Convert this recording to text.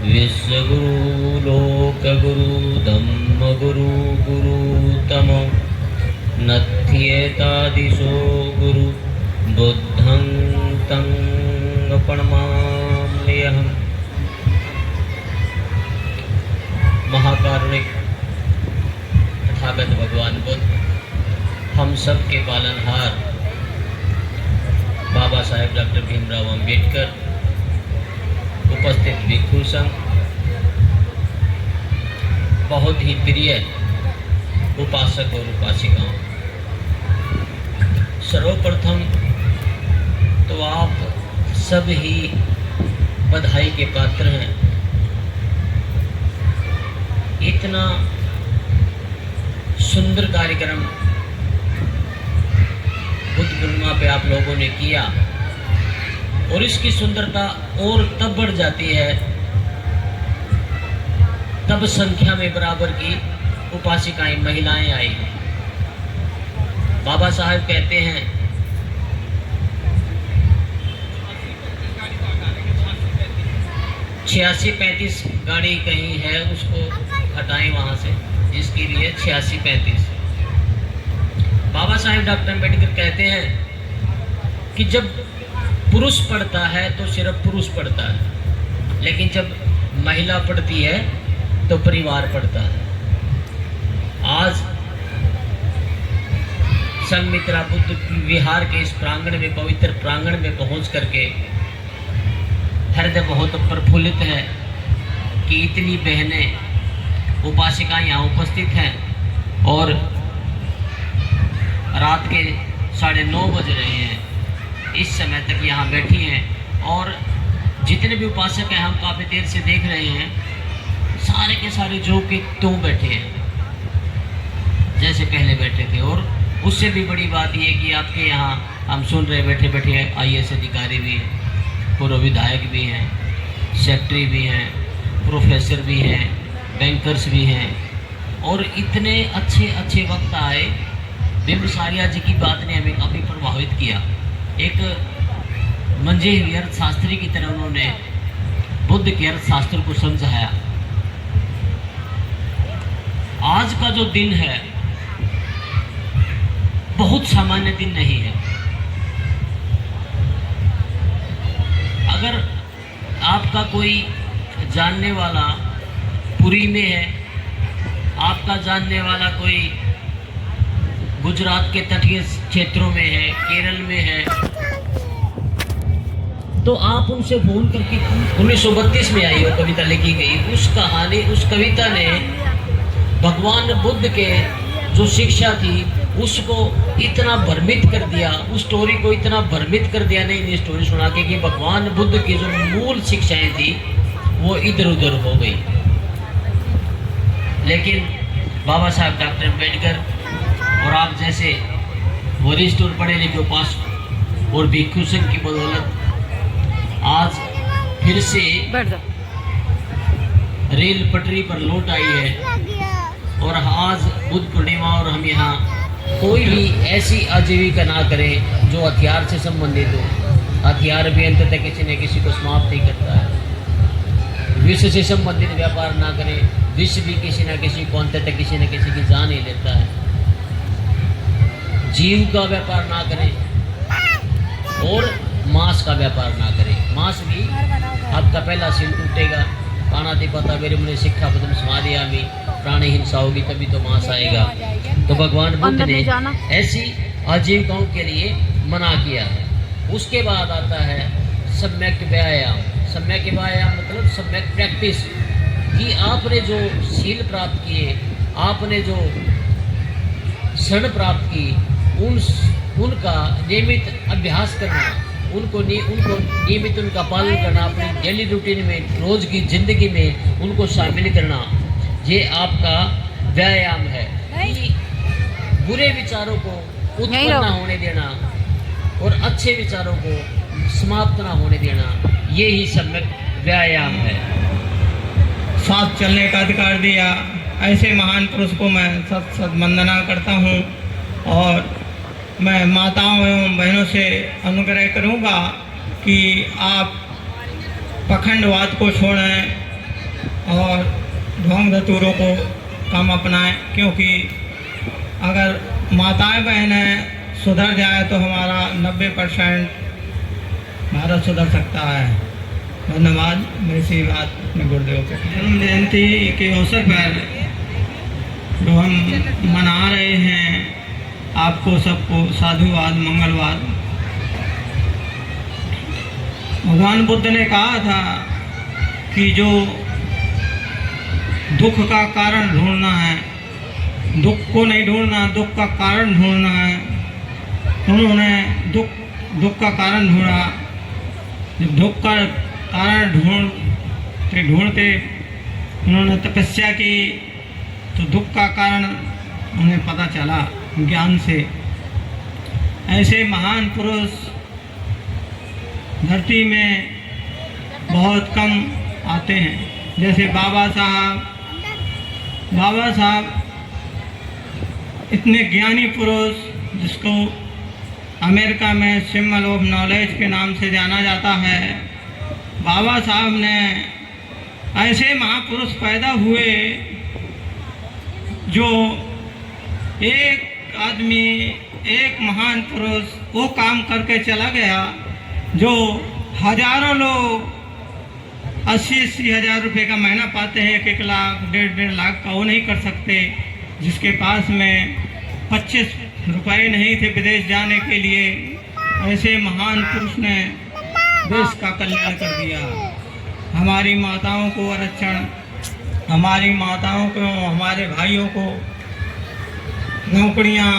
विश्वगुरु लोकगुरु धम्मगुरु गुरुतमो नथ्येतादिशो गुरु बुद्धं तं प्रणमाम्यहम्। महाकारुणिक तथागत भगवान बुद्ध, हम सब के पालनहार बाबा साहेब डॉक्टर भीमराव अंबेडकर, उपस्थित भिक्षु संघ, बहुत ही प्रिय उपासक और उपासिकाओं, सर्वप्रथम तो आप सब ही बधाई के पात्र हैं। इतना सुंदर कार्यक्रम बुद्ध पूर्णिमा पे आप लोगों ने किया और इसकी सुंदरता और तब बढ़ जाती है तब संख्या में बराबर की उपासिकाएं महिलाएं आई हैं। बाबा साहब कहते हैं 86-35 गाड़ी कहीं है, उसको हटाएं वहां से, जिसके लिए 86-35। बाबा साहेब डॉक्टर अम्बेडकर कहते हैं कि जब पुरुष पढ़ता है तो सिर्फ पुरुष पढ़ता है, लेकिन जब महिला पढ़ती है तो परिवार पढ़ता है। आज संघमित्रा बुद्ध विहार के इस प्रांगण में, पवित्र प्रांगण में पहुंच करके हृदय बहुत प्रफुल्लित है कि इतनी बहनें उपासिकाएं यहाँ उपस्थित हैं और रात के 9:30 बज रहे हैं, इस समय तक यहाँ बैठी हैं। और जितने भी उपासक हैं, हम काफ़ी देर से देख रहे हैं, सारे के सारे जो कि त्यों बैठे हैं जैसे पहले बैठे थे। और उससे भी बड़ी बात यह कि आपके यहाँ हम सुन रहे बैठे बैठे IAS अधिकारी भी हैं, पूर्व विधायक भी हैं, सेक्रेटरी भी हैं, प्रोफेसर भी हैं, बैंकर्स भी हैं, और इतने अच्छे अच्छे वक्त आए। बिम्बसारिया जी की बात ने हमें काफ़ी प्रभावित किया। एक मंजे हुए अर्थशास्त्री की तरह उन्होंने बुद्ध के अर्थशास्त्र को समझाया। आज का जो दिन है बहुत सामान्य दिन नहीं है। अगर आपका कोई जानने वाला पुरी में है, आपका जानने वाला कोई गुजरात के तटीय क्षेत्रों में है, केरल में है, तो आप उनसे फोन करके 1932 में आई वो कविता लिखी गई, उस कहानी, उस कविता ने भगवान बुद्ध के जो शिक्षा थी उसको इतना भ्रमित कर दिया, उस स्टोरी को इतना भ्रमित कर दिया, नई स्टोरी सुना के, कि भगवान बुद्ध की जो मूल शिक्षाएं थी वो इधर उधर हो गई। लेकिन बाबा साहब डॉक्टर अम्बेडकर और आप जैसे वरिष्ठ और पढ़े लिखे उपासक और भिक्षु संघ की बदौलत आज फिर से रेल पटरी पर लौट आई है। और आज बुद्ध पूर्णिमा और हम यहाँ कोई भी ऐसी आजीविका ना करें जो हथियार से संबंधित हो। हथियार भी अंततः किसी न किसी को समाप्त ही करता है। विश्व से संबंधित व्यापार ना करें, विश्व भी किसी न किसी को अंततः किसी न किसी की जान ही लेता है। जीव का व्यापार ना करें और मांस का व्यापार ना करें। मांस भी आपका पहला सील टूटेगा। पाणाति पता मेरे मुझे शिक्षा पदम समाधियामी, प्राणी हिंसा होगी तभी तो मांस आएगा। तो भगवान बुद्ध ने ऐसी आजीविकाओं के लिए मना किया है। उसके बाद आता है सम्यक व्यायाम। सम्यक व्यायाम मतलब सम्यक प्रैक्टिस, कि आपने जो शील प्राप्त किए, आपने जो क्षण प्राप्त की, उनका नियमित अभ्यास करना, उनको नियमित उनका पालन करना, अपनी डेली रूटीन में, रोज की जिंदगी में उनको शामिल करना, ये आपका व्यायाम है। बुरे विचारों को उत्पन्न ना होने देना और अच्छे विचारों को समाप्त ना होने देना, ये ही सम्यक व्यायाम है। साथ चलने का अधिकार दिया, ऐसे महान पुरुष को मैं सत वंदना करता हूँ। और मैं माताओं एवं बहनों से अनुग्रह करूँगा कि आप पखंडवाद को छोड़ें, और भांग धतूरों को कम अपनाएं, क्योंकि अगर माताएं बहनें सुधर जाए तो हमारा 90% भारत सुधर सकता है। धन्यवाद। मैं इसी बात अपने गुरुदेव के जन्म जयंती के अवसर पर जो हम मना रहे हैं, आपको सबको साधुवाद मंगलवाद। भगवान बुद्ध ने कहा था कि जो दुख का कारण ढूंढना है, दुख को नहीं ढूंढना, दुख का कारण ढूंढना है। उन्होंने दुख का कारण ढूंढा। जब दुख का कारण ढूंढते ढूंढते उन्होंने तपस्या की तो दुख का कारण उन्हें पता चला ज्ञान से। ऐसे महान पुरुष धरती में बहुत कम आते हैं। जैसे बाबा साहब इतने ज्ञानी पुरुष, जिसको अमेरिका में सिंबल ऑफ नॉलेज के नाम से जाना जाता है। बाबा साहब ने ऐसे महापुरुष पैदा हुए जो एक आदमी, एक महान पुरुष वो काम करके चला गया जो हजारों लोग 80-80 हज़ार रुपये का महीना पाते हैं, 1-1 लाख 1.5 लाख का वो नहीं कर सकते। जिसके पास में 25 रुपये नहीं थे विदेश जाने के लिए, ऐसे महान पुरुष ने देश का कल्याण कर दिया। हमारी माताओं को आरक्षण, हमारी माताओं को, हमारे भाइयों को नौकरियां